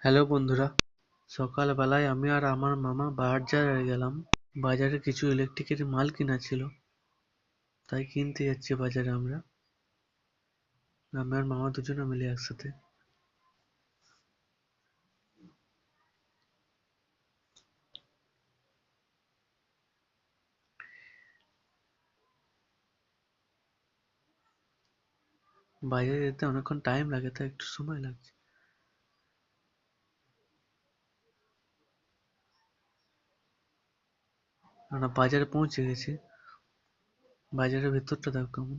Hello বন্ধুরা, সকালবেলায় আমি আর আমার মামা বাজারে গেলাম। বাজারে কিছু ইলেকট্রিকের মাল কিনা ছিল, তাই কিনতে যাচ্ছি বাজারে আমরা। আমি আর মামা দুজনে মিলে একসাথে। বাজারে যেতে অনেকক্ষণ টাইম লাগে, তাই একটু সময় লাগছে। আমরা বাজারে পৌঁছে গেছি। বাজারের ভেতরটা দেখো কেমন।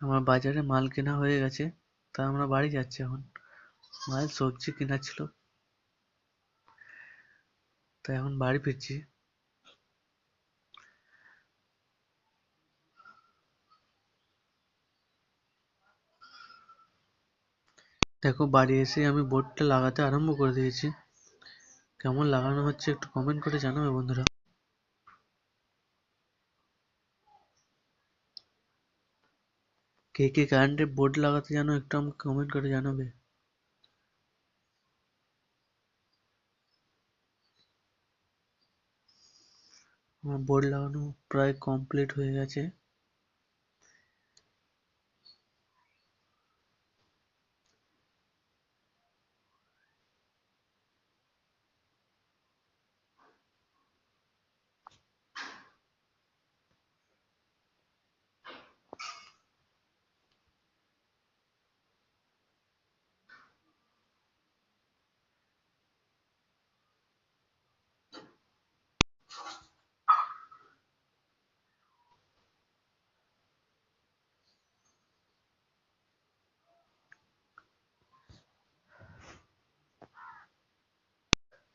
আমার বাজারে মাল কেনা হয়ে গেছে, তাই আমরা বাড়ি যাচ্ছি এখন। মাল সবজি কেনা ছিল, তাই এখন বাড়ি ফিরছি। দেখো, বাড়ি এসে আমি বোর্ডটা লাগাতে আরম্ভ করে দিয়েছি। কেমন লাগানো হচ্ছে একটু কমেন্ট করে জানাবে বন্ধুরা। কে কে কারেন্টের বোর্ড লাগাতে জানো একটু আমাকে কমেন্ট করে জানাবে। আমার বোর্ড লাগানো প্রায় কমপ্লিট হয়ে গেছে।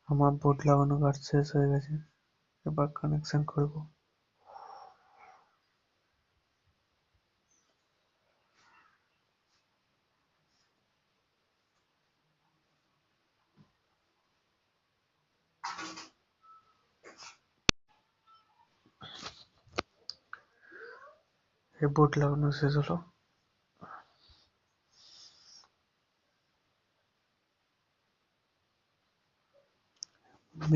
আমার বোর্ড লাগানো কাজ শেষ হয়ে গেছে, এবার কানেকশন করব। এই বোর্ড লাগানো শেষ হলো।